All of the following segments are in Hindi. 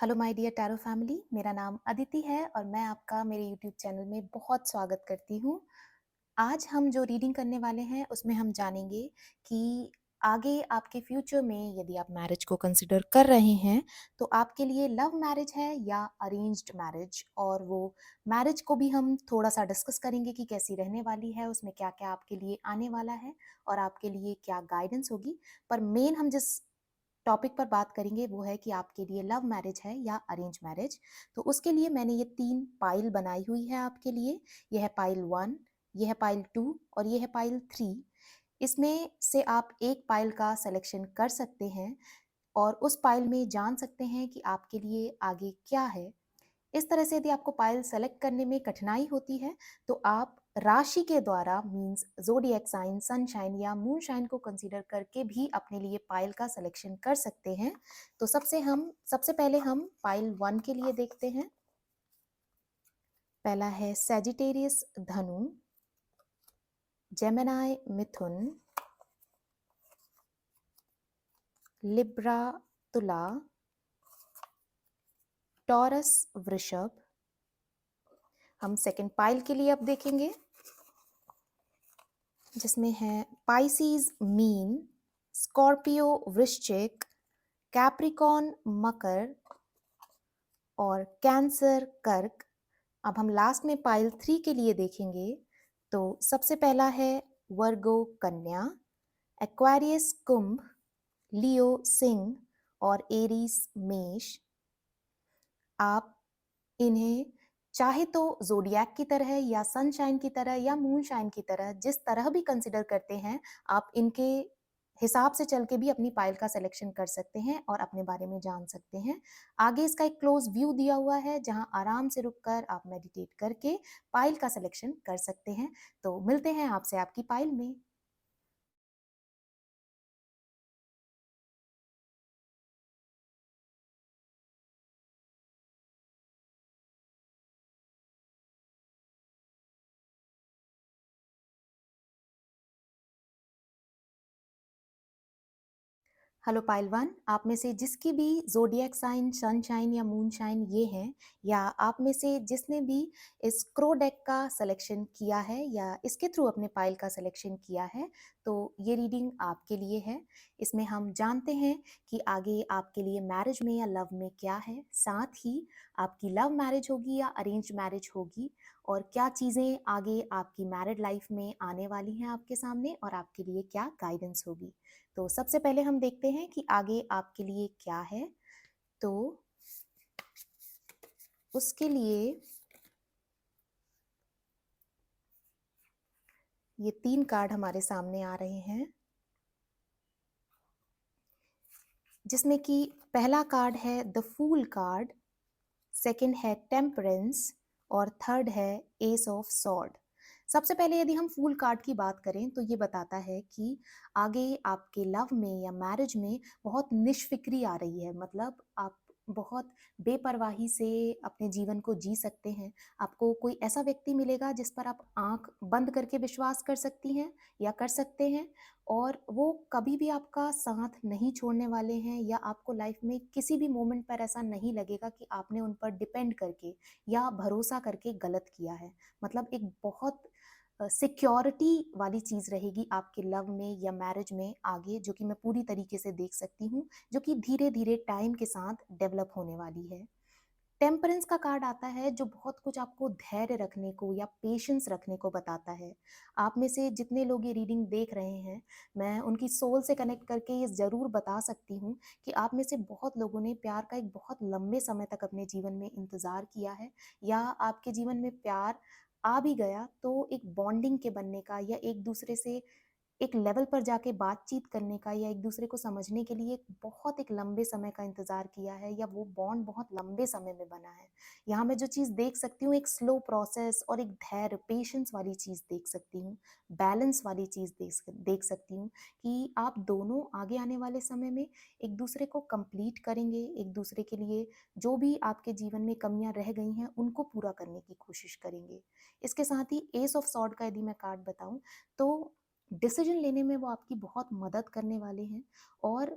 Hello my dear tarot family, मेरा नाम अदिति है और मैं आपका मेरे यूट्यूब चैनल में बहुत स्वागत करती हूँ। आज हम जो रीडिंग करने वाले हैं उसमें हम जानेंगे कि आगे आपके फ्यूचर में यदि आप मैरिज को कंसिडर कर रहे हैं तो आपके लिए लव मैरिज है या अरेंज्ड मैरिज, और वो मैरिज को भी हम थोड़ा सा डिस्कस करेंगे कि कैसी रहने वाली है, उसमें क्या क्या आपके लिए आने वाला है और आपके लिए क्या गाइडेंस होगी। पर मेन हम जिस टॉपिक पर बात करेंगे वो है कि आपके लिए लव मैरिज है या अरेंज मैरिज। तो उसके लिए मैंने ये 3 पाइल बनाई हुई है आपके लिए। यह है पाइल 1, यह है पाइल 2 और यह है पाइल 3। इसमें से आप एक पाइल का सिलेक्शन कर सकते हैं और उस पाइल में जान सकते हैं कि आपके लिए आगे क्या है। इस तरह से यदि आपको पाइल सेलेक्ट करने में कठिनाई होती है तो आप राशि के द्वारा मींस ज़ोडिएक साइन, सनशाइन या मूनशाइन को कंसीडर करके भी अपने लिए पाइल का सिलेक्शन कर सकते हैं। तो सबसे पहले हम पाइल 1 के लिए देखते हैं। पहला है सैजिटेरियस धनु, जेमिनाई मिथुन, लिब्रा तुला, टॉरस वृषभ। हम सेकंड पाइल के लिए अब देखेंगे जिसमें है पाइसीज मीन, स्कॉर्पियो वृश्चिक, कैप्रिकॉर्न मकर और कैंसर कर्क। अब हम लास्ट में पाइल 3 के लिए देखेंगे तो सबसे पहला है वर्गो कन्या, एक्वेरियस कुंभ, लियो सिंह और एरीज मेष। आप इन्हें चाहे तो ज़ोडिएक की तरह या सनशाइन की तरह या मूनशाइन की तरह जिस तरह भी कंसिडर करते हैं, आप इनके हिसाब से चल के भी अपनी पाइल का सिलेक्शन कर सकते हैं और अपने बारे में जान सकते हैं। आगे इसका एक क्लोज व्यू दिया हुआ है जहां आराम से रुककर आप मेडिटेट करके पाइल का सिलेक्शन कर सकते हैं। तो मिलते हैं आपसे आपकी पाइल में। हेलो पाइल 1, आप में से जिसकी भी ज़ोडिएक साइन सनशाइन या मूनशाइन ये हैं, या आप में से जिसने भी इस क्रो डेक का सिलेक्शन किया है या इसके थ्रू अपने पाइल का सिलेक्शन किया है, तो ये रीडिंग आपके लिए है। इसमें हम जानते हैं कि आगे आपके लिए मैरिज में या लव में क्या है, साथ ही आपकी लव मैरिज होगी या अरेंज मैरिज होगी, और क्या चीज़ें आगे आपकी मैरिड लाइफ में आने वाली हैं आपके सामने और आपके लिए क्या गाइडेंस होगी। तो सबसे पहले हम देखते हैं कि आगे आपके लिए क्या है। तो उसके लिए ये 3 कार्ड हमारे सामने आ रहे हैं जिसमें कि पहला कार्ड है द फूल कार्ड, सेकंड है टेम्परेंस और थर्ड है एस ऑफ सॉर्ड। सबसे पहले यदि हम फूल कार्ड की बात करें तो ये बताता है कि आगे आपके लव में या मैरिज में बहुत निष्फिक्री आ रही है। मतलब आप बहुत बेपरवाही से अपने जीवन को जी सकते हैं। आपको कोई ऐसा व्यक्ति मिलेगा जिस पर आप आंख बंद करके विश्वास कर सकती हैं या कर सकते हैं, और वो कभी भी आपका साथ नहीं छोड़ने वाले हैं, या आपको लाइफ में किसी भी मोमेंट पर ऐसा नहीं लगेगा कि आपने उन पर डिपेंड करके या भरोसा करके गलत किया है। मतलब एक बहुत सिक्योरिटी वाली चीज़ रहेगी आपके लव में या मैरिज में आगे, जो कि मैं पूरी तरीके से देख सकती हूँ, जो कि धीरे धीरे टाइम के साथ डेवलप होने वाली है। टेम्परेंस का कार्ड आता है जो बहुत कुछ आपको धैर्य रखने को या पेशेंस रखने को बताता है। आप में से जितने लोग ये रीडिंग देख रहे हैं, मैं उनकी सोल से कनेक्ट करके ये ज़रूर बता सकती हूँ कि आप में से बहुत लोगों ने प्यार का एक बहुत लंबे समय तक अपने जीवन में इंतज़ार किया है, या आपके जीवन में प्यार आ भी गया तो एक बॉन्डिंग के बनने का या एक दूसरे से एक लेवल पर जाके बातचीत करने का या एक दूसरे को समझने के लिए एक लंबे समय का इंतज़ार किया है, या वो बॉन्ड बहुत लंबे समय में बना है। यहाँ मैं जो चीज़ देख सकती हूँ एक स्लो प्रोसेस और एक धैर्य, पेशेंस वाली चीज़ देख सकती हूँ, बैलेंस वाली चीज़ देख सकती हूँ कि आप दोनों आगे आने वाले समय में एक दूसरे को कंप्लीट करेंगे, एक दूसरे के लिए जो भी आपके जीवन में कमियाँ रह गई हैं उनको पूरा करने की कोशिश करेंगे। इसके साथ ही एस ऑफ सॉर्ड का यदि मैं कार्ड बताऊँ तो डिसीजन लेने में वो आपकी बहुत मदद करने वाले हैं, और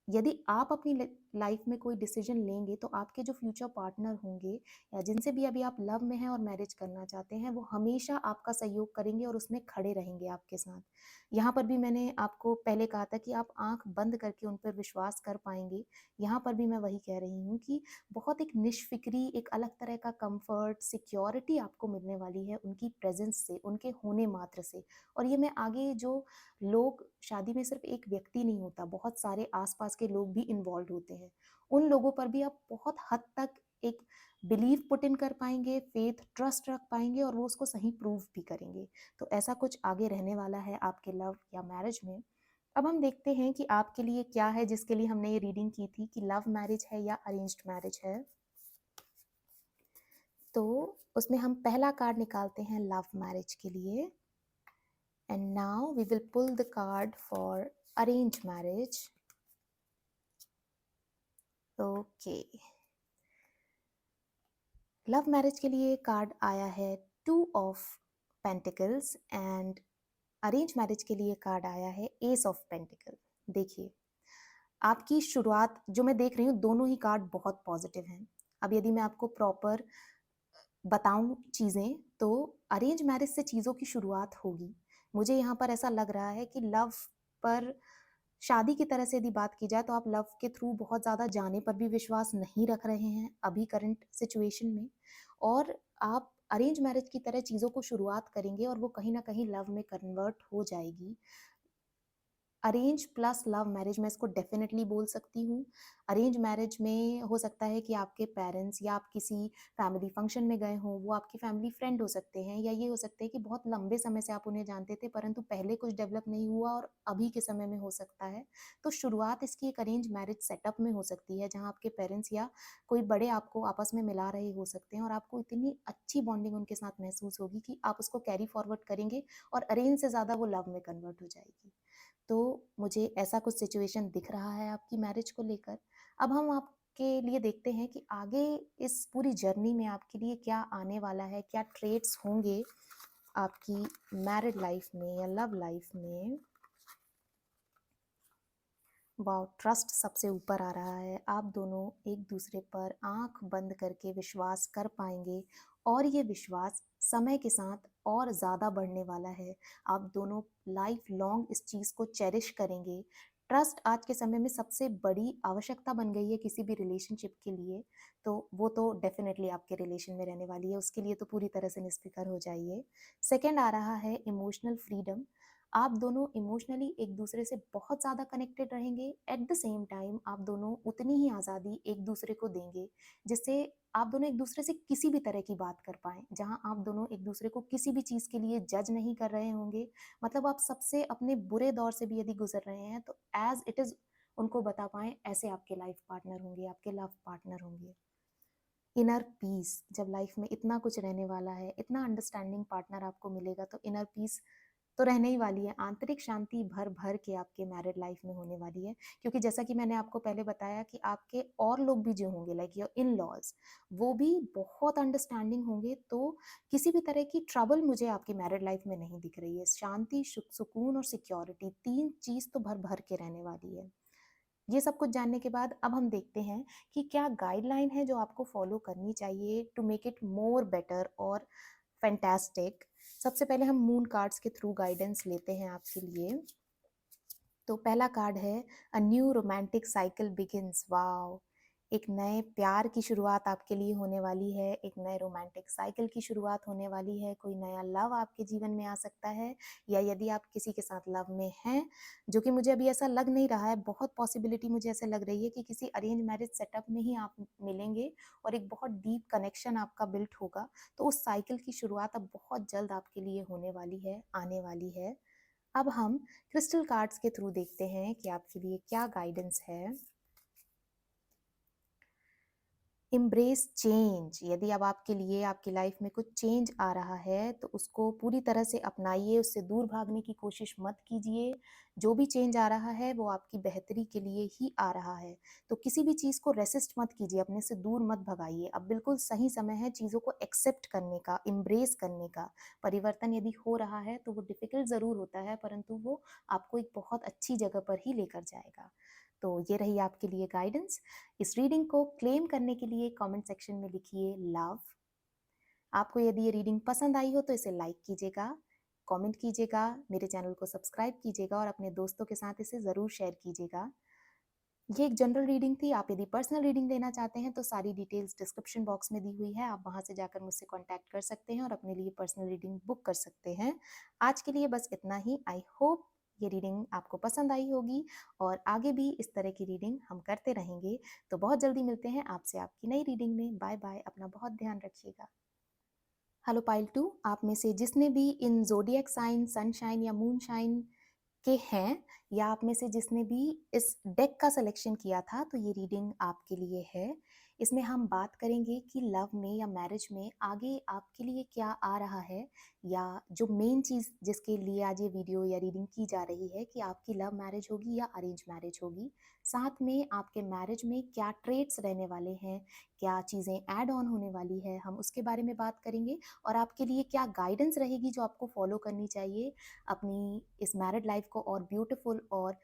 यदि आप अपनी लाइफ में कोई डिसीजन लेंगे तो आपके जो फ्यूचर पार्टनर होंगे या जिनसे भी अभी आप लव में हैं और मैरिज करना चाहते हैं, वो हमेशा आपका सहयोग करेंगे और उसमें खड़े रहेंगे आपके साथ। यहाँ पर भी मैंने आपको पहले कहा था कि आप आंख बंद करके उन पर विश्वास कर पाएंगे। यहाँ पर भी मैं वही कह रही हूँ कि बहुत एक निष्फिक्री, एक अलग तरह का कंफर्ट, सिक्योरिटी आपको मिलने वाली है उनकी प्रेजेंस से, उनके होने मात्र से। और ये मैं आगे जो लोग, शादी में सिर्फ एक व्यक्ति नहीं होता, बहुत सारे आसपास के लोग भी इन्वॉल्व होते हैं, उन लोगों पर भी आप बहुत हद तक एक बिलीव पुट इन कर पाएंगे, फेथ ट्रस्ट रख पाएंगे और वो उसको सही प्रूव भी करेंगे। तो ऐसा कुछ आगे रहने वाला है आपके लव या मैरिज में। अब हम देखते हैं कि आपके लिए क्या है जिसके लिए हमने ये रीडिंग की थी, कि लव मैरिज है या अरेंज्ड मैरिज है। तो उसमें हम पहला कार्ड निकालते हैं लव मैरिज के लिए। And now we will pull the card for arranged marriage. Okay. Love marriage के लिए कार्ड आया है 2 of pentacles and arrange marriage के लिए कार्ड आया है एस ऑफ पेंटिकल। देखिए, आपकी शुरुआत जो मैं देख रही हूँ, दोनों ही कार्ड बहुत पॉजिटिव हैं। अब यदि मैं आपको प्रॉपर बताऊं चीज़ें, तो अरेंज मैरिज से चीज़ों की शुरुआत होगी। मुझे यहाँ पर ऐसा लग रहा है कि लव पर, शादी की तरह से यदि बात की जाए, तो आप लव के थ्रू बहुत ज़्यादा जाने पर भी विश्वास नहीं रख रहे हैं अभी करंट सिचुएशन में, और आप अरेंज मैरिज की तरह चीज़ों को शुरुआत करेंगे और वो कहीं ना कहीं लव में कन्वर्ट हो जाएगी। अरेंज प्लस लव मैरिज मैं इसको डेफिनेटली बोल सकती हूँ। अरेंज मैरिज में हो सकता है कि आपके पेरेंट्स या आप किसी फैमिली फंक्शन में गए हों, वो आपकी फैमिली फ्रेंड हो सकते हैं, या ये हो सकता है कि बहुत लंबे समय से आप उन्हें जानते थे परंतु पहले कुछ डेवलप नहीं हुआ और अभी के समय में हो सकता है। तो शुरुआत इसकी एक अरेंज मैरिज सेटअप में हो सकती है, जहाँ आपके पेरेंट्स या कोई बड़े आपको आपस में मिला रहे हो सकते हैं और आपको इतनी अच्छी बॉन्डिंग उनके साथ महसूस होगी कि आप उसको कैरी फॉरवर्ड करेंगे और अरेंज से ज़्यादा वो लव में कन्वर्ट हो जाएगी। तो मुझे ऐसा कुछ सिचुएशन दिख रहा है आपकी मैरिज को लेकर। अब हम आपके लिए देखते हैं कि आगे इस पूरी जर्नी में आपके लिए क्या आने वाला है, क्या ट्रेट्स होंगे आपकी मैरिड लाइफ में या लव लाइफ में। वाओ, ट्रस्ट सबसे ऊपर आ रहा है। आप दोनों एक दूसरे पर आंख बंद करके विश्वास कर पाएंगे और ये विश्वास समय के साथ और ज़्यादा बढ़ने वाला है। आप दोनों लाइफ लॉन्ग इस चीज़ को चेरिश करेंगे। ट्रस्ट आज के समय में सबसे बड़ी आवश्यकता बन गई है किसी भी रिलेशनशिप के लिए। तो वो तो डेफिनेटली आपके रिलेशन में रहने वाली है, उसके लिए तो पूरी तरह से निस्फिक्र हो जाइए। सेकेंड आ रहा है इमोशनल फ्रीडम। आप दोनों इमोशनली एक दूसरे से बहुत ज़्यादा कनेक्टेड रहेंगे। एट द सेम टाइम आप दोनों उतनी ही आज़ादी एक दूसरे को देंगे, जिससे आप दोनों एक दूसरे से किसी भी तरह की बात कर पाएँ, जहाँ आप दोनों एक दूसरे को किसी भी चीज़ के लिए जज नहीं कर रहे होंगे। मतलब आप सबसे अपने बुरे दौर से भी यदि गुजर रहे हैं तो एज इट इज़ उनको बता पाएँ, ऐसे आपके लाइफ पार्टनर होंगे, आपके लव पार्टनर होंगे। इनर पीस, जब लाइफ में इतना कुछ रहने वाला है, इतना अंडरस्टैंडिंग पार्टनर आपको मिलेगा, तो इनर पीस तो रहने ही वाली है। आंतरिक शांति भर भर के आपके मैरिड लाइफ में होने वाली है, क्योंकि जैसा कि मैंने आपको पहले बताया कि आपके और लोग भी जो होंगे, लाइक योर इन लॉज, वो भी बहुत अंडरस्टैंडिंग होंगे। तो किसी भी तरह की ट्रबल मुझे आपकी मैरिड लाइफ में नहीं दिख रही है। शांति, सुकून और सिक्योरिटी, 3 चीज़ तो भर भर के रहने वाली है। ये सब कुछ जानने के बाद अब हम देखते हैं कि क्या गाइडलाइन है जो आपको फॉलो करनी चाहिए to make it more better और फैंटास्टिक। सबसे पहले हम मून कार्ड्स के थ्रू गाइडेंस लेते हैं आपके लिए। तो पहला कार्ड है a new romantic cycle begins. Wow, एक नए प्यार की शुरुआत आपके लिए होने वाली है, एक नए रोमांटिक साइकिल की शुरुआत होने वाली है। कोई नया लव आपके जीवन में आ सकता है, या यदि आप किसी के साथ लव में हैं, जो कि मुझे अभी ऐसा लग नहीं रहा है, बहुत पॉसिबिलिटी मुझे ऐसे लग रही है कि किसी अरेंज मैरिज सेटअप में ही आप मिलेंगे और एक बहुत डीप कनेक्शन आपका बिल्ट होगा। तो उस साइकिल की शुरुआत अब बहुत जल्द आपके लिए होने वाली है, आने वाली है। अब हम क्रिस्टल कार्ड्स के थ्रू देखते हैं कि आपके लिए क्या गाइडेंस है। एम्ब्रेस चेंज, यदि अब आपके लिए आपकी लाइफ में कुछ चेंज आ रहा है तो उसको पूरी तरह से अपनाइए, उससे दूर भागने की कोशिश मत कीजिए। जो भी चेंज आ रहा है वो आपकी बेहतरी के लिए ही आ रहा है। तो किसी भी चीज़ को रेसिस्ट मत कीजिए, अपने से दूर मत भगाइए। अब बिल्कुल सही समय है चीज़ों को एक्सेप्ट करने का, एम्ब्रेस करने का। परिवर्तन यदि हो रहा है तो वो डिफ़िकल्ट ज़रूर होता है, परंतु वो आपको एक बहुत अच्छी जगह पर ही लेकर जाएगा। तो ये रही आपके लिए गाइडेंस। इस रीडिंग को क्लेम करने के लिए कमेंट सेक्शन में लिखिए लव। आपको यदि ये रीडिंग पसंद आई हो तो इसे लाइक कीजिएगा, कमेंट कीजिएगा, मेरे चैनल को सब्सक्राइब कीजिएगा और अपने दोस्तों के साथ इसे ज़रूर शेयर कीजिएगा। ये एक जनरल रीडिंग थी। आप यदि पर्सनल रीडिंग लेना चाहते हैं तो सारी डिटेल्स डिस्क्रिप्शन बॉक्स में दी हुई है, आप वहां से जाकर मुझसे कांटेक्ट कर सकते हैं और अपने लिए पर्सनल रीडिंग बुक कर सकते हैं। आज के लिए बस इतना ही। आई होप ये रीडिंग आपको पसंद आई होगी और आगे भी इस तरह की रीडिंग हम करते रहेंगे। तो बहुत जल्दी मिलते हैं आपसे आपकी नई रीडिंग में। बाय बाय, अपना बहुत ध्यान रखिएगा। हेलो पाइल 2, आप में से जिसने भी इन ज़ोडिएक साइन, सनशाइन या मूनशाइन के हैं, या आप में से जिसने भी इस डेक का सिलेक्शन किया था, तो ये रीडिंग आपके लिए है। इसमें हम बात करेंगे कि लव में या मैरिज में आगे आपके लिए क्या आ रहा है, या जो मेन चीज़ जिसके लिए आज ये वीडियो या रीडिंग की जा रही है कि आपकी लव मैरिज होगी या अरेंज मैरिज होगी। साथ में आपके मैरिज में क्या ट्रेट्स रहने वाले हैं, क्या चीज़ें ऐड ऑन होने वाली है, हम उसके बारे में बात करेंगे। और आपके लिए क्या गाइडेंस रहेगी जो आपको फॉलो करनी चाहिए अपनी इस मैरिड लाइफ को और ब्यूटीफुल और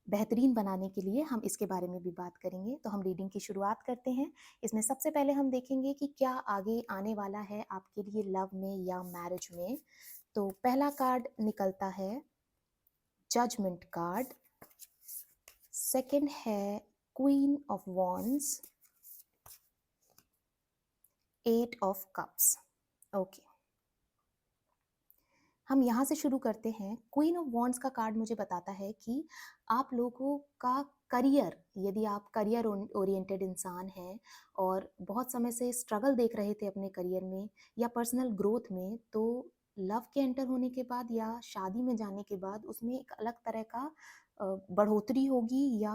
बेहतरीन बनाने के लिए, हम इसके बारे में भी बात करेंगे। तो हम रीडिंग की शुरुआत करते हैं। इसमें सबसे पहले हम देखेंगे कि क्या आगे आने वाला है आपके लिए लव में या मैरिज में। तो पहला कार्ड निकलता है जजमेंट कार्ड, सेकंड है queen of wands, eight of cups. Okay, हम यहाँ से शुरू करते हैं। क्वीन ऑफ वॉन्ड्स का कार्ड मुझे बताता है कि आप लोगों का करियर, यदि आप करियर ओरिएंटेड इंसान हैं और बहुत समय से स्ट्रगल देख रहे थे अपने करियर में या पर्सनल ग्रोथ में, तो लव के एंटर होने के बाद या शादी में जाने के बाद उसमें एक अलग तरह का बढ़ोतरी होगी या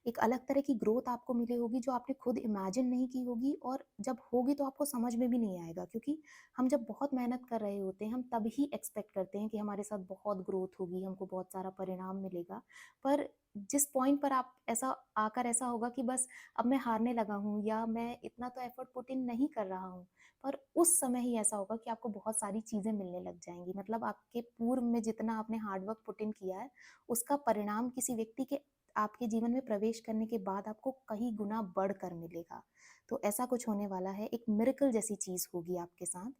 एक अलग तरह की ग्रोथ आपको मिली होगी जो आपने खुद इमेजिन नहीं की होगी। और जब होगी तो आपको समझ में भी नहीं आएगा, क्योंकि हम जब बहुत मेहनत कर रहे होते हैं हम तब ही एक्सपेक्ट करते हैं कि हमारे साथ बहुत ग्रोथ होगी, हमको बहुत सारा परिणाम मिलेगा। पर जिस पॉइंट पर आप ऐसा होगा कि बस अब मैं हारने लगा हूँ या मैं इतना तो एफर्ट पुट इन नहीं कर रहा हूँ, पर उस समय ही ऐसा होगा कि आपको बहुत सारी चीज़ें मिलने लग जाएंगी। मतलब आपके पूर्व में जितना आपने हार्डवर्क पुट इन किया है उसका परिणाम किसी व्यक्ति के आपके जीवन में प्रवेश करने के बाद आपको कई गुना बढ़कर मिलेगा। तो ऐसा कुछ होने वाला है, एक मिरेकल जैसी चीज़ होगी आपके साथ।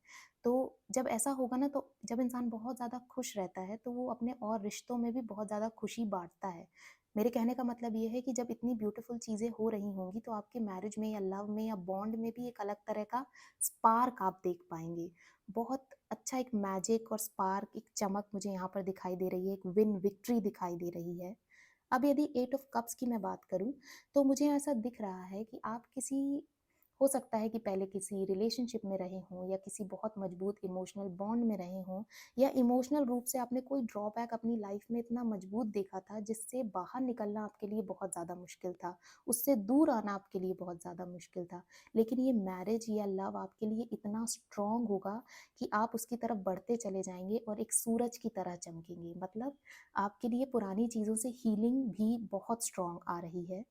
तो जब ऐसा होगा ना, तो जब इंसान बहुत ज़्यादा खुश रहता है तो वो अपने और रिश्तों में भी बहुत ज़्यादा खुशी बांटता है। मेरे कहने का मतलब ये है कि जब इतनी ब्यूटीफुल चीज़ें हो रही होंगी तो आपके मैरिज में या लव में या बॉन्ड में भी एक अलग तरह का स्पार्क आप देख पाएंगे। बहुत अच्छा एक मैजिक और स्पार्क, एक चमक मुझे यहाँ पर दिखाई दे रही है, एक विन विक्ट्री दिखाई दे रही है। अब यदि एट ऑफ कप्स की मैं बात करूं तो मुझे ऐसा दिख रहा है कि आप किसी, हो सकता है कि पहले किसी रिलेशनशिप में रहे हों या किसी बहुत मजबूत इमोशनल बॉन्ड में रहे हों, या इमोशनल रूप से आपने कोई ड्रॉबैक अपनी लाइफ में इतना मजबूत देखा था जिससे बाहर निकलना आपके लिए बहुत ज़्यादा मुश्किल था, उससे दूर आना आपके लिए बहुत ज़्यादा मुश्किल था। लेकिन ये मैरिज या लव आपके लिए इतना स्ट्रांग होगा कि आप उसकी तरफ बढ़ते चले जाएंगे और एक सूरज की तरह चमकेंगे। मतलब आपके लिए पुरानी चीज़ों से हीलिंग भी बहुत स्ट्रांग आ रही है।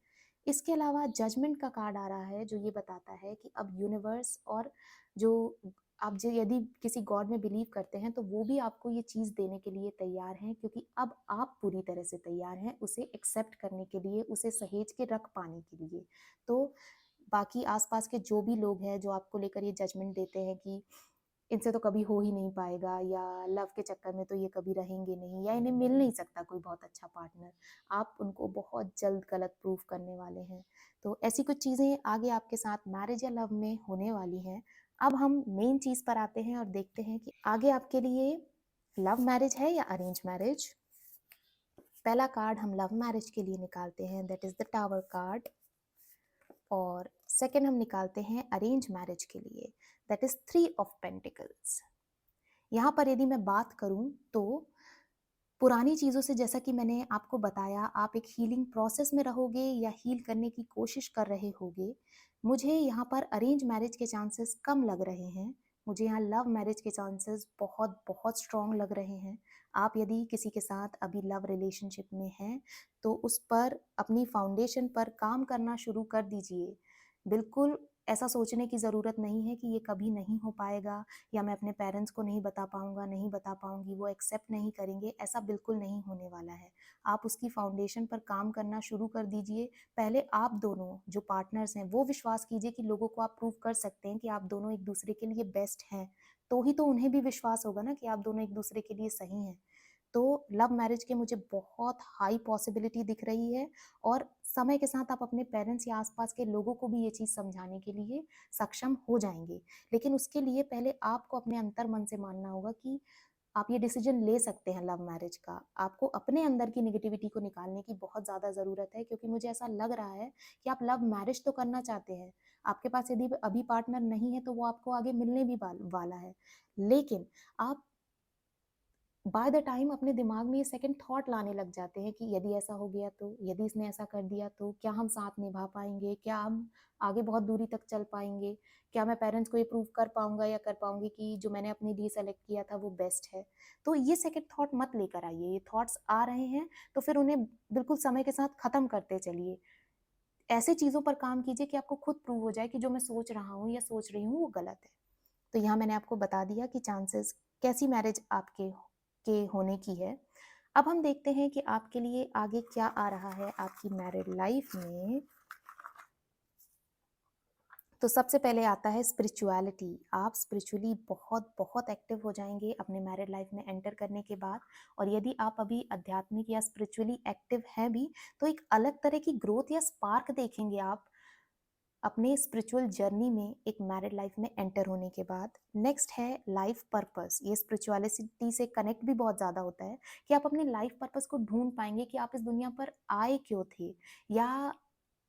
इसके अलावा जजमेंट का कार्ड आ रहा है जो ये बताता है कि अब यूनिवर्स और जो आप जो यदि किसी गॉड में बिलीव करते हैं तो वो भी आपको ये चीज़ देने के लिए तैयार हैं, क्योंकि अब आप पूरी तरह से तैयार हैं उसे एक्सेप्ट करने के लिए, उसे सहेज के रख पाने के लिए। तो बाकी आसपास के जो भी लोग हैं जो आपको लेकर ये जजमेंट देते हैं कि इनसे तो कभी हो ही नहीं पाएगा, या लव के चक्कर में तो ये कभी रहेंगे नहीं, या इन्हें मिल नहीं सकता कोई बहुत अच्छा पार्टनर, आप उनको बहुत जल्द गलत प्रूफ करने वाले हैं। तो ऐसी कुछ चीज़ें आगे आपके साथ मैरिज या लव में होने वाली हैं। अब हम मेन चीज़ पर आते हैं और देखते हैं कि आगे आपके लिए लव मैरिज है या अरेंज मैरिज। पहला कार्ड हम लव मैरिज के लिए निकालते हैं, that is the tower card. और सेकंड हम निकालते हैं अरेंज मैरिज के लिए, that is three of pentacles. यहाँ पर यदि मैं बात करूँ तो पुरानी चीज़ों से, जैसा कि मैंने आपको बताया, आप एक हीलिंग प्रोसेस में रहोगे या हील करने की कोशिश कर रहे होगे। मुझे यहाँ पर अरेंज मैरिज के चांसेस कम लग रहे हैं, मुझे यहाँ लव मैरिज के चांसेस बहुत बहुत स्ट्रॉन्ग लग रहे हैं। आप यदि किसी के साथ अभी लव रिलेशनशिप में हैं तो उस पर, अपनी फाउंडेशन पर काम करना शुरू कर दीजिए। बिल्कुल ऐसा सोचने की ज़रूरत नहीं है कि ये कभी नहीं हो पाएगा या मैं अपने पेरेंट्स को नहीं बता पाऊँगा, नहीं बता पाऊँगी, वो एक्सेप्ट नहीं करेंगे, ऐसा बिल्कुल नहीं होने वाला है। आप उसकी फाउंडेशन पर काम करना शुरू कर दीजिए। पहले आप दोनों जो पार्टनर्स हैं, वो विश्वास कीजिए कि लोगों को आप प्रूव कर सकते हैं कि आप दोनों एक-दूसरे के लिए बेस्ट हैं। तो ही तो उन्हें भी विश्वास होगा ना कि आप दोनों एक-दूसरे के लिए सही हैं। तो लव मैरिज की मुझे बहुत हाई पॉसिबिलिटी दिख रही है और समय के साथ आप अपने पेरेंट्स या आसपास के लोगों को भी ये चीज़ समझाने के लिए सक्षम हो जाएँगे। लेकिन उसके लिए पहले आपको अपने अंतर्मन से मानना होगा कि आप ये डिसीजन ले सकते हैं लव मैरिज का। आपको अपने अंदर की नेगेटिविटी को निकालने की बहुत ज़्यादा ज़रूरत है, क्योंकि मुझे ऐसा लग रहा है कि आप लव मैरिज तो करना चाहते हैं। आपके पास यदि अभी पार्टनर नहीं है तो वो आपको आगे मिलने भी वाला है। लेकिन आप बाय द टाइम अपने दिमाग में ये सेकंड थॉट लाने लग जाते हैं कि यदि ऐसा हो गया तो, यदि इसने ऐसा कर दिया तो, क्या हम साथ निभा पाएँगे? क्या हम आगे बहुत दूरी तक चल पाएँगे? क्या मैं पेरेंट्स को ये प्रूव कर पाऊँगा या कर पाऊँगी कि जो मैंने अपने लिए सेलेक्ट किया था वो बेस्ट है? तो ये सेकंड थॉट मत लेकर आइए, ये थॉट्स आ रहे हैं तो फिर उन्हें बिल्कुल समय के साथ खत्म करते चलिए। ऐसे चीज़ों पर काम कीजिए कि आपको खुद प्रूव हो जाए कि जो मैं सोच रहा हूँ या सोच रही हूँ वो गलत है। तो यहाँ मैंने आपको बता दिया कि चांसेस कैसी मैरिज आपके के होने की है। अब हम देखते हैं कि आपके लिए आगे क्या आ रहा है आपकी मैरिड लाइफ में। तो सबसे पहले आता है स्पिरिचुअलिटी। आप स्पिरिचुअली बहुत एक्टिव हो जाएंगे अपने मैरिड लाइफ में एंटर करने के बाद। और यदि आप अभी आध्यात्मिक या स्पिरिचुअली एक्टिव हैं भी, तो एक अलग तरह की ग्रोथ या स्पार्क देखेंगे आप अपने स्पिरिचुअल जर्नी में एक मैरिड लाइफ में एंटर होने के बाद। नेक्स्ट है लाइफ पर्पस। ये स्पिरिचुअलिटी से कनेक्ट भी बहुत ज़्यादा होता है कि आप अपने लाइफ पर्पस को ढूंढ पाएंगे कि आप इस दुनिया पर आए क्यों थे, या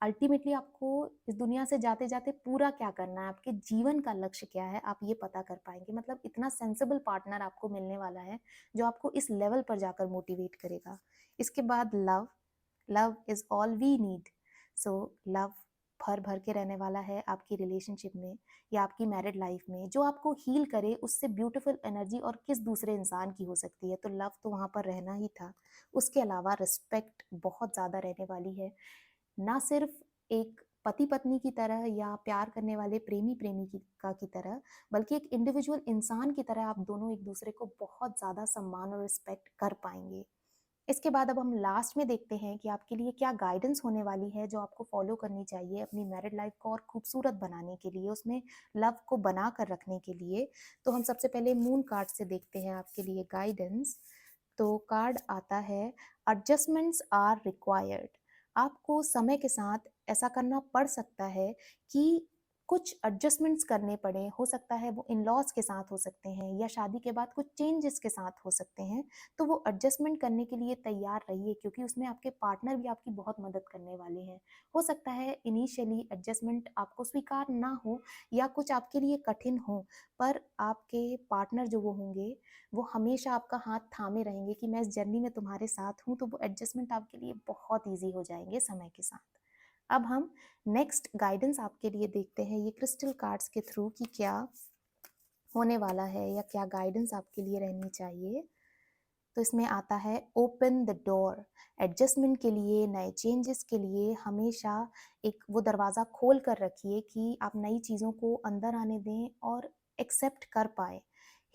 अल्टीमेटली आपको इस दुनिया से जाते जाते पूरा क्या करना है, आपके जीवन का लक्ष्य क्या है, आप ये पता कर पाएंगे। मतलब इतना सेंसिबल पार्टनर आपको मिलने वाला है जो आपको इस लेवल पर जाकर मोटिवेट करेगा। इसके बाद love. Love is all we need. So love भर भर के रहने वाला है आपकी रिलेशनशिप में या आपकी मैरिड लाइफ में, जो आपको हील करे। उससे ब्यूटीफुल एनर्जी और किस दूसरे इंसान की हो सकती है। तो लव तो वहाँ पर रहना ही था। उसके अलावा रिस्पेक्ट बहुत ज़्यादा रहने वाली है, ना सिर्फ एक पति पत्नी की तरह या प्यार करने वाले प्रेमी प्रेमिका की तरह, बल्कि एक इंडिविजुअल इंसान की तरह आप दोनों एक दूसरे को बहुत ज़्यादा सम्मान और रिस्पेक्ट कर पाएंगे। इसके बाद अब हम लास्ट में देखते हैं कि आपके लिए क्या गाइडेंस होने वाली है जो आपको फॉलो करनी चाहिए अपनी मैरिड लाइफ को और खूबसूरत बनाने के लिए, उसमें लव को बना कर रखने के लिए। तो हम सबसे पहले मून कार्ड से देखते हैं आपके लिए गाइडेंस। तो कार्ड आता है, एडजस्टमेंट्स आर रिक्वायर्ड। आपको समय के साथ ऐसा करना पड़ सकता है कि कुछ एडजस्टमेंट्स करने पड़े। हो सकता है वो इन लॉज के साथ हो सकते हैं या शादी के बाद कुछ चेंजेस के साथ हो सकते हैं। तो वो एडजस्टमेंट करने के लिए तैयार रहिए, क्योंकि उसमें आपके पार्टनर भी आपकी बहुत मदद करने वाले हैं। हो सकता है इनिशियली एडजस्टमेंट आपको स्वीकार ना हो या कुछ आपके लिए कठिन हो, पर आपके पार्टनर जो वो होंगे वो हमेशा आपका हाथ थामे रहेंगे कि मैं इस जर्नी में तुम्हारे साथ हूँ। तो वो एडजस्टमेंट आपके लिए बहुत ईजी हो जाएंगे समय के साथ। अब हम नेक्स्ट गाइडेंस आपके लिए देखते हैं ये क्रिस्टल कार्ड्स के थ्रू कि क्या होने वाला है या क्या गाइडेंस आपके लिए रहनी चाहिए। तो इसमें आता है ओपन द डोर। एडजस्टमेंट के लिए, नए चेंजेस के लिए हमेशा एक वो दरवाज़ा खोल कर रखिए कि आप नई चीज़ों को अंदर आने दें और एक्सेप्ट कर पाए।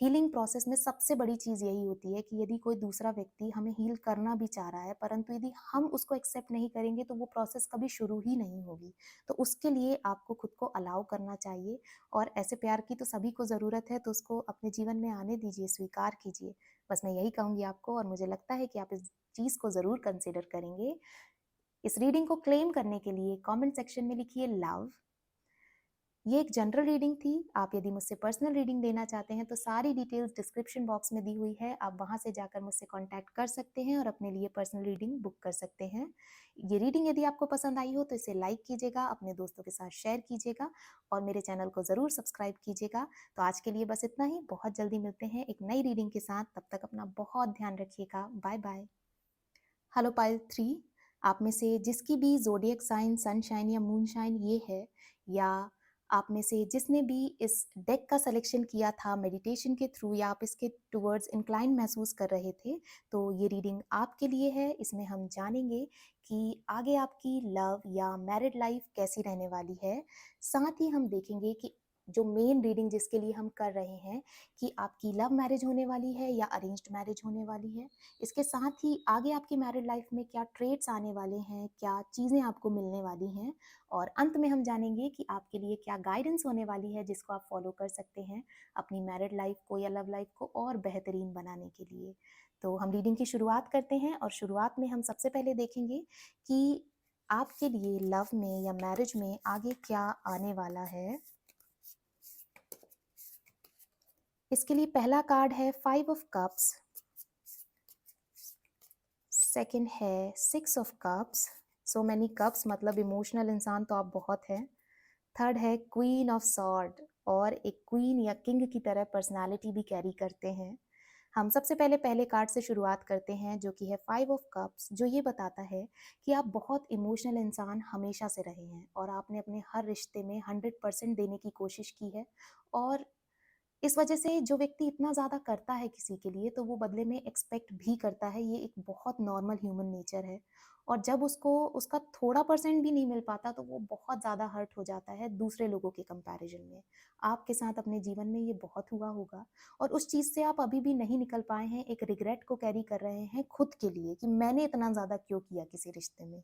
हीलिंग प्रोसेस में सबसे बड़ी चीज़ यही होती है कि यदि कोई दूसरा व्यक्ति हमें हील करना भी चाह रहा है, परंतु यदि हम उसको एक्सेप्ट नहीं करेंगे तो वो प्रोसेस कभी शुरू ही नहीं होगी। तो उसके लिए आपको खुद को अलाउ करना चाहिए। और ऐसे प्यार की तो सभी को ज़रूरत है, तो उसको अपने जीवन में आने दीजिए, स्वीकार कीजिए। बस मैं यही कहूँगी आपको, और मुझे लगता है कि आप इस चीज़ को ज़रूर कंसिडर करेंगे। इस रीडिंग को क्लेम करने के लिए कमेंट सेक्शन में लिखिए लव। ये एक जनरल रीडिंग थी। आप यदि मुझसे पर्सनल रीडिंग लेना चाहते हैं तो सारी डिटेल्स डिस्क्रिप्शन बॉक्स में दी हुई है। आप वहाँ से जाकर मुझसे कॉन्टैक्ट कर सकते हैं और अपने लिए पर्सनल रीडिंग बुक कर सकते हैं। ये रीडिंग यदि आपको पसंद आई हो तो इसे लाइक कीजिएगा, अपने दोस्तों के साथ शेयर कीजिएगा और मेरे चैनल को ज़रूर सब्सक्राइब कीजिएगा। तो आज के लिए बस इतना ही। बहुत जल्दी मिलते हैं एक नई रीडिंग के साथ। तब तक अपना बहुत ध्यान रखिएगा। Bye bye. Hello pile 3। आप में से जिसकी भी ज़ोडिएक साइन सनशाइन या मूनशाइन ये है, या आप में से जिसने भी इस डेक का सिलेक्शन किया था मेडिटेशन के थ्रू या आप इसके टुवर्ड्स इंक्लाइन महसूस कर रहे थे, तो ये रीडिंग आपके लिए है। इसमें हम जानेंगे कि आगे आपकी लव या मैरिड लाइफ कैसी रहने वाली है। साथ ही हम देखेंगे कि जो मेन रीडिंग जिसके लिए हम कर रहे हैं कि आपकी लव मैरिज होने वाली है या अरेंज्ड मैरिज होने वाली है। इसके साथ ही आगे आपकी मैरिड लाइफ में क्या ट्रेड्स आने वाले हैं, क्या चीज़ें आपको मिलने वाली हैं, और अंत में हम जानेंगे कि आपके लिए क्या गाइडेंस होने वाली है जिसको आप फॉलो कर सकते हैं अपनी मैरिड लाइफ को या लव लाइफ को और बेहतरीन बनाने के लिए। तो हम रीडिंग की शुरुआत करते हैं और शुरुआत में हम सबसे पहले देखेंगे कि आपके लिए लव में या मैरिज में आगे क्या आने वाला है। इसके लिए पहला कार्ड है 5 ऑफ कप्स, सेकंड है 6 of cups, so many cups मतलब इमोशनल इंसान तो आप बहुत हैं। थर्ड है क्वीन ऑफ सॉर्ड, और एक क्वीन या किंग की तरह पर्सनालिटी भी कैरी करते हैं। हम सबसे पहले पहले कार्ड से शुरुआत करते हैं जो कि है 5 ऑफ कप्स, जो ये बताता है कि आप बहुत इमोशनल इंसान हमेशा से रहे हैं और आपने अपने हर रिश्ते में 100% देने की कोशिश की है। और इस वजह से जो व्यक्ति इतना ज़्यादा करता है किसी के लिए तो वो बदले में एक्सपेक्ट भी करता है, ये एक बहुत नॉर्मल ह्यूमन नेचर है। और जब उसको उसका थोड़ा परसेंट भी नहीं मिल पाता तो वो बहुत ज़्यादा हर्ट हो जाता है दूसरे लोगों के कंपैरिजन में। आपके साथ अपने जीवन में ये बहुत हुआ होगा और उस चीज़ से आप अभी भी नहीं निकल पाए हैं, एक रिग्रेट को कैरी कर रहे हैं खुद के लिए कि मैंने इतना ज़्यादा क्यों किया किसी रिश्ते में।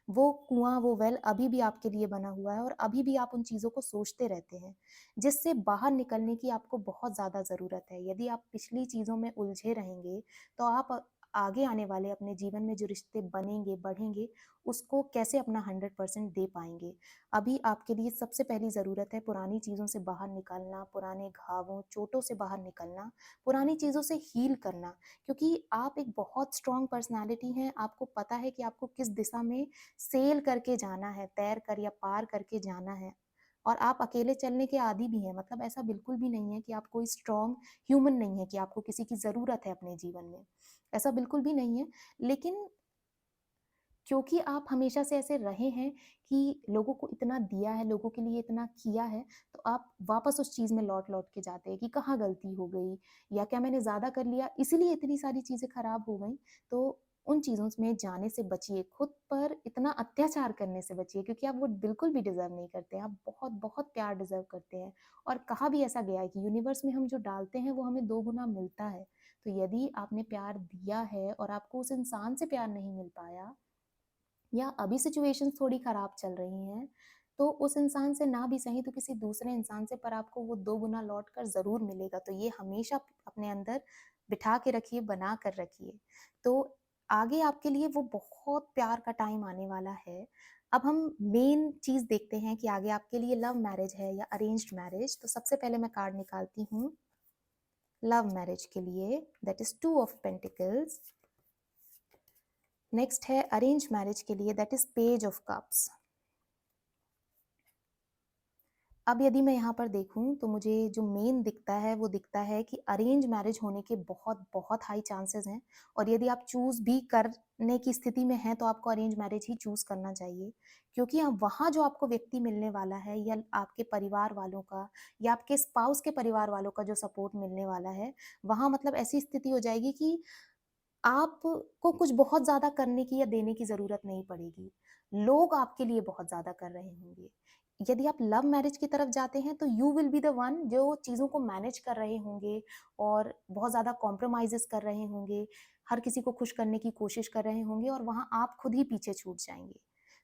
वो कुआं, वो वेल अभी भी आपके लिए बना हुआ है और अभी भी आप उन चीज़ों को सोचते रहते हैं जिससे बाहर निकलने की आपको बहुत ज़्यादा ज़रूरत है। यदि आप पिछली चीज़ों में उलझे रहेंगे, तो आप आगे आने वाले अपने जीवन में जो रिश्ते बनेंगे, बढ़ेंगे, उसको कैसे अपना 100% दे पाएँगे। अभी आपके लिए सबसे पहली ज़रूरत है पुरानी चीज़ों से बाहर निकलना, पुराने घावों, चोटों से बाहर निकलना, पुरानी चीज़ों से हील करना। क्योंकि आप एक बहुत स्ट्रॉन्ग पर्सनैलिटी हैं, आपको पता है कि आपको किस दिशा में सेल करके जाना है, तैर कर या पार करके जाना है। और आप अकेले चलने के आदी भी हैं, मतलब ऐसा बिल्कुल भी नहीं है कि आप कोई स्ट्रॉन्ग ह्यूमन नहीं है कि आपको किसी की ज़रूरत है अपने जीवन में, ऐसा बिल्कुल भी नहीं है। लेकिन क्योंकि आप हमेशा से ऐसे रहे हैं कि लोगों को इतना दिया है, लोगों के लिए इतना किया है, तो आप वापस उस चीज़ में लौट-लौट के जाते हैं कि कहाँ गलती हो गई या क्या मैंने ज़्यादा कर लिया, इसीलिए इतनी सारी चीज़ें खराब हो गईं। तो उन चीज़ों में जाने से बचिए, खुद पर इतना अत्याचार करने से बचिए क्योंकि आप वो बिल्कुल भी डिज़र्व नहीं करते हैं, आप बहुत-बहुत प्यार डिज़र्व करते हैं। और कहा भी ऐसा गया है कि यूनिवर्स में हम जो डालते हैं, वो हमें 2 गुना मिलता है। तो यदि आपने प्यार दिया है और आपको उस इंसान से प्यार नहीं मिल पाया या अभी सिचुएशंस थोड़ी खराब चल रही हैं, तो उस इंसान से ना भी सही तो किसी दूसरे इंसान से, पर आपको वो 2 गुना लौट कर ज़रूर मिलेगा। तो ये हमेशा अपने अंदर बिठा के रखिए, बना कर रखिए। तो आगे आपके लिए वो बहुत प्यार का टाइम आने वाला है। अब हम मेन चीज़ देखते हैं कि आगे आपके लिए लव मैरिज है या अरेंज्ड मैरिज। तो सबसे पहले मैं कार्ड निकालती हूँ लव मैरिज के लिए, that is 2 of pentacles. Next है अरेंज मैरिज के लिए, that is page of cups. अब यदि मैं यहाँ पर देखूँ तो मुझे जो मेन दिखता है वो दिखता है कि अरेंज मैरिज होने के बहुत बहुत हाई चांसेस हैं। और यदि आप चूज़ भी करने की स्थिति में हैं तो आपको अरेंज मैरिज ही चूज़ करना चाहिए। क्योंकि वहाँ जो आपको व्यक्ति मिलने वाला है या आपके परिवार वालों का या आपके स्पाउस के परिवार वालों का जो सपोर्ट मिलने वाला है, वहाँ मतलब ऐसी स्थिति हो जाएगी कि आपको कुछ बहुत ज़्यादा करने की या देने की ज़रूरत नहीं पड़ेगी। लोग आपके लिए बहुत ज़्यादा कर रहे होंगे। यदि आप लव मैरिज की तरफ जाते हैं तो you will be the one जो चीज़ों को मैनेज कर रहे होंगे और बहुत ज़्यादा कॉम्प्रोमाइज़ेज़ कर रहे होंगे, हर किसी को खुश करने की कोशिश कर रहे होंगे और वहाँ आप खुद ही पीछे छूट जाएँगे।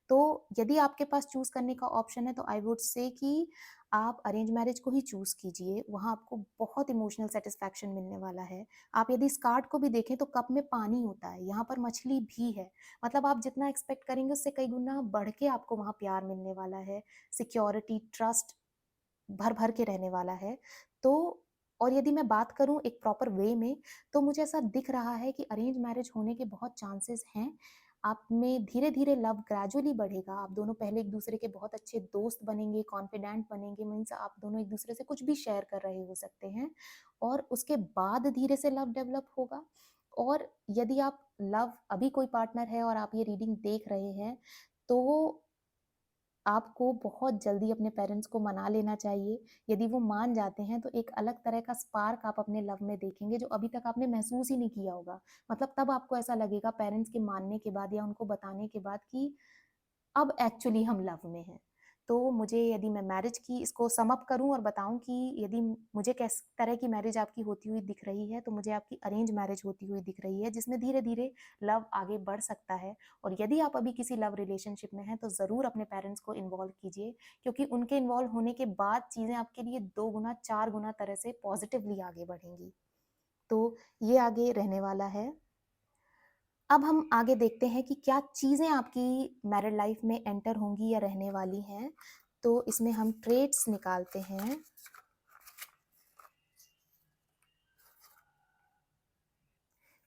तो यदि आपके पास चूज़ करने का ऑप्शन है तो आई वुड से कि आप अरेंज मैरिज को ही चूज़ कीजिए, वहाँ आपको बहुत इमोशनल सैटिस्फैक्शन मिलने वाला है। आप यदि इस कार्ड को भी देखें तो कप में पानी होता है, यहाँ पर मछली भी है। मतलब आप जितना एक्सपेक्ट करेंगे उससे कई गुना बढ़ के आपको वहाँ प्यार मिलने वाला है, सिक्योरिटी, ट्रस्ट भर-भर के रहने वाला है। तो और यदि मैं बात करूँ एक प्रॉपर वे में, तो मुझे ऐसा दिख रहा है कि अरेंज मैरिज होने के बहुत चांसेस हैं। आप में धीरे-धीरे लव ग्रेजुअली बढ़ेगा, आप दोनों पहले एक-दूसरे के बहुत अच्छे दोस्त बनेंगे, कॉन्फिडेंट बनेंगे, मीन्स आप दोनों एक-दूसरे से कुछ भी शेयर कर रहे हो सकते हैं और उसके बाद धीरे से लव डेवलप होगा। और यदि अभी कोई पार्टनर है और आप ये रीडिंग देख रहे हैं, तो आपको बहुत जल्दी अपने पेरेंट्स को मना लेना चाहिए। यदि वो मान जाते हैं तो एक अलग तरह का स्पार्क आप अपने लव में देखेंगे जो अभी तक आपने महसूस ही नहीं किया होगा। मतलब तब आपको ऐसा लगेगा पेरेंट्स के मानने के बाद या उनको बताने के बाद कि अब एक्चुअली हम लव में हैं। तो मुझे यदि मैं मैरिज की इसको सम अप करूँ और बताऊँ कि यदि मुझे किस तरह की मैरिज आपकी होती हुई दिख रही है, तो मुझे आपकी अरेंज मैरिज होती हुई दिख रही है, जिसमें धीरे-धीरे लव आगे बढ़ सकता है। और यदि आप अभी किसी लव रिलेशनशिप में हैं, तो ज़रूर अपने पेरेंट्स को इन्वॉल्व कीजिए, क्योंकि उनके इन्वॉल्व होने के बाद चीज़ें आपके लिए 2 गुना, 4 गुना तरह से पॉज़िटिवली आगे बढ़ेंगी। तो ये आगे रहने वाला है। अब हम आगे देखते हैं कि क्या चीज़ें आपकी मैरिड लाइफ में एंटर होंगी या रहने वाली हैं। तो इसमें हम ट्रेट्स निकालते हैं।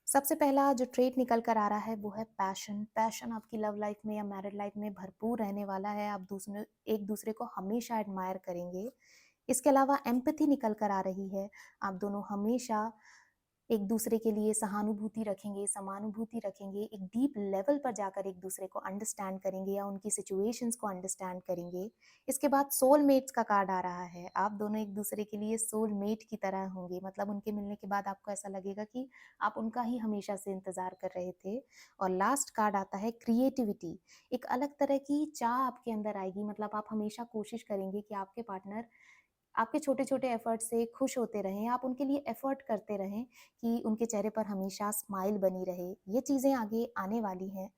सबसे पहला जो ट्रेट निकल कर आ रहा है वो है पैशन। पैशन आपकी लव लाइफ में या मैरिड लाइफ में भरपूर रहने वाला है। आप दूसरे एक दूसरे को हमेशा एडमायर करेंगे। इसके अलावा एम्पैथी निकल कर आ रही है। आप दोनों हमेशा एक दूसरे के लिए सहानुभूति रखेंगे, समानुभूति रखेंगे, एक डीप लेवल पर जाकर एक दूसरे को अंडरस्टैंड करेंगे या उनकी सिचुएशंस को अंडरस्टैंड करेंगे। इसके बाद सोलमेट्स का कार्ड आ रहा है। आप दोनों एक दूसरे के लिए सोलमेट की तरह होंगे, मतलब उनके मिलने के बाद आपको ऐसा लगेगा कि आप उनका ही हमेशा से इंतज़ार कर रहे थे। और लास्ट कार्ड आता है क्रिएटिविटी। एक अलग तरह की चाह आपके अंदर आएगी, मतलब आप हमेशा कोशिश करेंगे कि आपके पार्टनर आपके छोटे-छोटे एफर्ट से खुश होते रहें, आप उनके लिए एफर्ट करते रहें कि उनके चेहरे पर हमेशा स्माइल बनी रहे। ये चीज़ें आगे आने वाली हैं।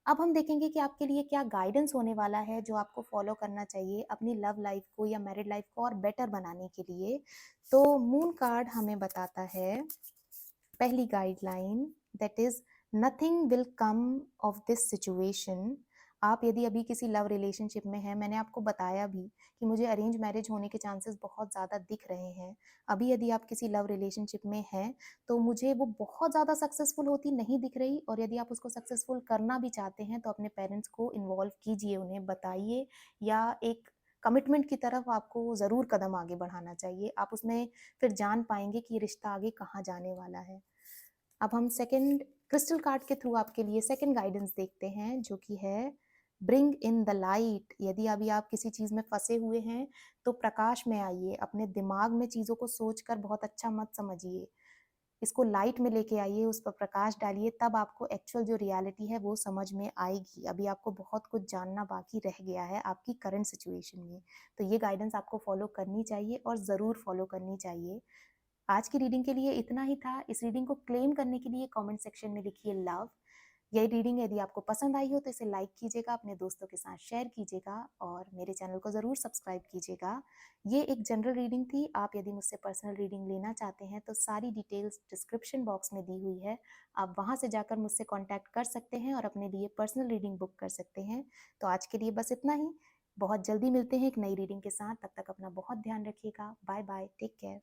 अब हम देखेंगे कि आपके लिए क्या गाइडेंस होने वाला है जो आपको फॉलो करना चाहिए अपनी लव लाइफ को या मैरिड लाइफ को और बेटर बनाने के लिए। तो मून कार्ड हमें बताता है पहली guideline, that is nothing will come of this situation. आप यदि अभी किसी लव रिलेशनशिप में हैं, मैंने आपको बताया भी कि मुझे अरेंज मैरिज होने के चांसेस बहुत ज़्यादा दिख रहे हैं। अभी यदि आप किसी लव रिलेशनशिप में हैं तो मुझे वो बहुत ज़्यादा सक्सेसफुल होती नहीं दिख रही। और यदि आप उसको सक्सेसफुल करना भी चाहते हैं तो अपने पेरेंट्स को इन्वॉल्व कीजिए, उन्हें बताइए, या एक कमिटमेंट की तरफ आपको ज़रूर कदम आगे बढ़ाना चाहिए। आप उसमें फिर जान पाएंगे कि ये रिश्ता आगे कहाँ जाने वाला है। अब हम सेकंड क्रिस्टल कार्ड के थ्रू आपके लिए सेकंड गाइडेंस देखते हैं जो कि है ब्रिंग इन द लाइट। यदि अभी आप किसी चीज़ में फंसे हुए हैं तो प्रकाश में आइए। अपने दिमाग में चीज़ों को सोचकर बहुत अच्छा मत समझिए, इसको लाइट में लेके आइए, उस पर प्रकाश डालिए, तब आपको एक्चुअल जो रियलिटी है वो समझ में आएगी। अभी आपको बहुत कुछ जानना बाकी रह गया है आपकी करंट सिचुएशन में। तो ये गाइडेंस आपको फॉलो करनी चाहिए और ज़रूर फॉलो करनी चाहिए। आज की रीडिंग के लिए इतना ही था। इस रीडिंग को क्लेम करने के लिए कमेंट सेक्शन में लिखिए लव। यही रीडिंग यदि आपको पसंद आई हो तो इसे लाइक कीजिएगा, अपने दोस्तों के साथ शेयर कीजिएगा और मेरे चैनल को ज़रूर सब्सक्राइब कीजिएगा। ये एक जनरल रीडिंग थी। आप यदि मुझसे पर्सनल रीडिंग लेना चाहते हैं तो सारी डिटेल्स डिस्क्रिप्शन बॉक्स में दी हुई है। आप वहाँ से जाकर मुझसे कॉन्टैक्ट कर सकते हैं और अपने लिए पर्सनल रीडिंग बुक कर सकते हैं। तो आज के लिए बस इतना ही। बहुत जल्दी मिलते हैं एक नई रीडिंग के साथ। तब तक अपना बहुत ध्यान रखिएगा। Bye bye, take care.